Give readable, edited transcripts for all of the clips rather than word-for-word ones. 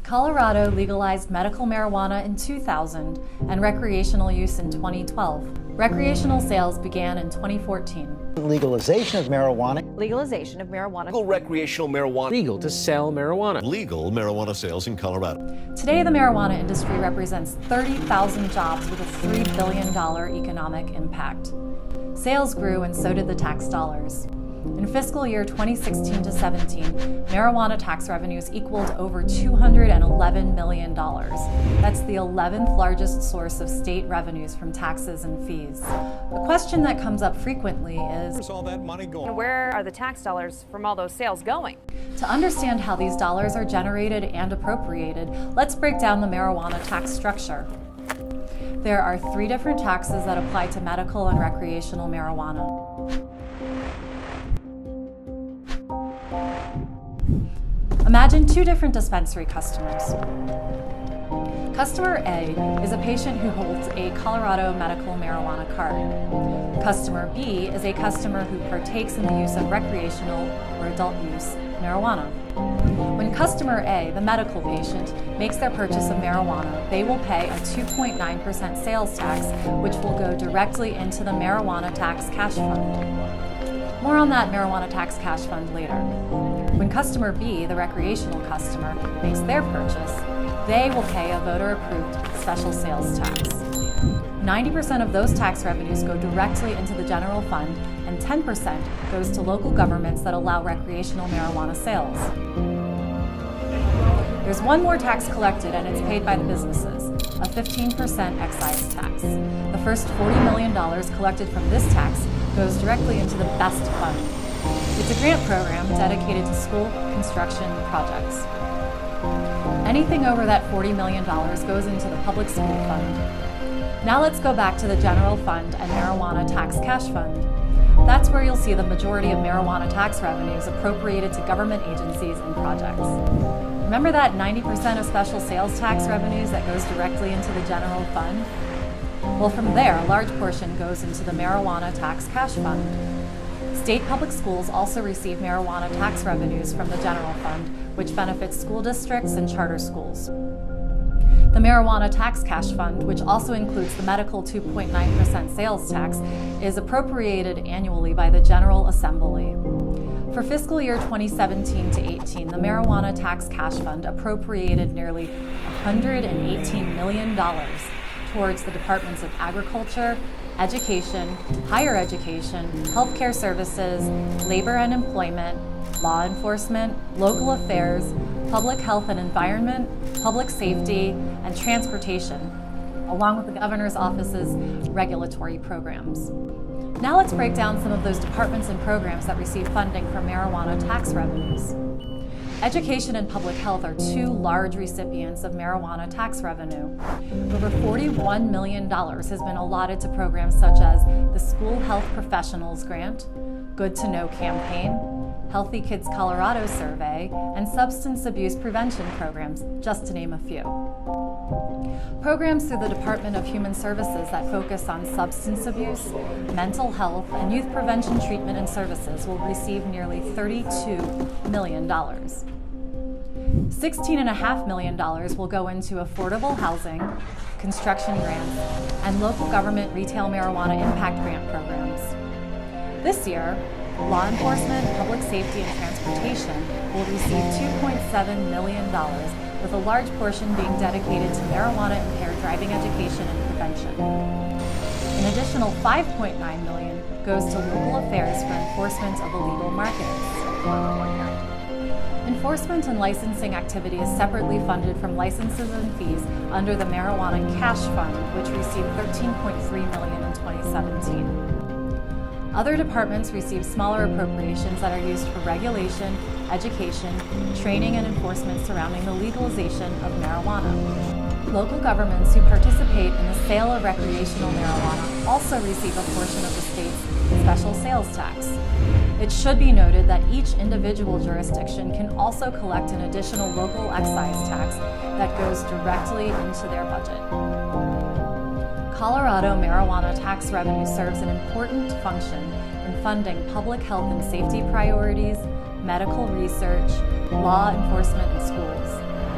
Colorado legalized medical marijuana in 2000 and recreational use in 2012. Recreational sales began in 2014. Legalization of marijuana. Legalization of marijuana. Legal recreational marijuana. Legal to sell marijuana. Legal marijuana sales in Colorado. Today, the marijuana industry represents 30,000 jobs with a $3 billion economic impact. Sales grew and so did the tax dollars. In fiscal year 2016 to 17, marijuana tax revenues equaled over $211 million. That's the 11th largest source of state revenues from taxes and fees. The question that comes up frequently is, Where's all that money going? Where are the tax dollars from all those sales going? To understand how these dollars are generated and appropriated, let's break down the marijuana tax structure. There are 3 different taxes that apply to medical and recreational marijuana. Imagine 2 different dispensary customers. Customer A is a patient who holds a Colorado medical marijuana card. Customer B is a customer who partakes in the use of recreational or adult use marijuana. When customer A, the medical patient, makes their purchase of marijuana, they will pay a 2.9% sales tax, which will go directly into the marijuana tax cash fund. More on that marijuana tax cash fund later. When customer B, the recreational customer, makes their purchase, they will pay a voter-approved special sales tax. 90% of those tax revenues go directly into the general fund, and 10% goes to local governments that allow recreational marijuana sales. There's one more tax collected, and it's paid by the businesses, a 15% excise tax. The first $40 million collected from this tax goes directly into the BEST fund. It's a grant program dedicated to school construction projects. Anything over that $40 million goes into the public school fund. Now let's go back to the general fund and marijuana tax cash fund. That's where you'll see the majority of marijuana tax revenues appropriated to government agencies and projects. Remember that 90% of special sales tax revenues that goes directly into the general fund? Well, from there, a large portion goes into the marijuana tax cash fund. State public schools also receive marijuana tax revenues from the general fund, which benefits school districts and charter schools. The marijuana tax cash fund, which also includes the medical 2.9% sales tax, is appropriated annually by the General Assembly. For fiscal year 2017 to 18, the marijuana tax cash fund appropriated nearly $118 million towards the Departments of Agriculture, Education, Higher Education, Healthcare Services, Labor and Employment, Law Enforcement, Local Affairs, Public Health and Environment, Public Safety, and Transportation, along with the Governor's Office's regulatory programs. Now let's break down some of those departments and programs that receive funding from marijuana tax revenues. Education and public health are 2 large recipients of marijuana tax revenue. Over $41 million has been allotted to programs such as the School Health Professionals Grant, Good to Know campaign, Healthy Kids Colorado Survey, and substance abuse prevention programs, just to name a few. Programs through the Department of Human Services that focus on substance abuse, mental health, and youth prevention treatment and services will receive nearly $32 million. $16.5 million will go into affordable housing, construction grants, and local government retail marijuana impact grant programs. This year, law enforcement, public safety, and transportation will receive $2.7 million, with a large portion being dedicated to marijuana-impaired driving education and prevention. An additional $5.9 million goes to local affairs for enforcement of illegal markets. Enforcement and licensing activity is separately funded from licenses and fees under the Marijuana Cash Fund, which received $13.3 million in 2017. Other departments receive smaller appropriations that are used for regulation, education, training, and enforcement surrounding the legalization of marijuana. Local governments who participate in the sale of recreational marijuana also receive a portion of the state's special sales tax. It should be noted that each individual jurisdiction can also collect an additional local excise tax that goes directly into their budget. Colorado marijuana tax revenue serves an important function in funding public health and safety priorities, medical research, law enforcement, and schools.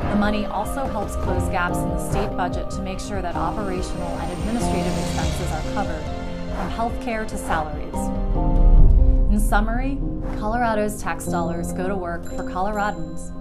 The money also helps close gaps in the state budget to make sure that operational and administrative expenses are covered, from healthcare to salaries. In summary, Colorado's tax dollars go to work for Coloradans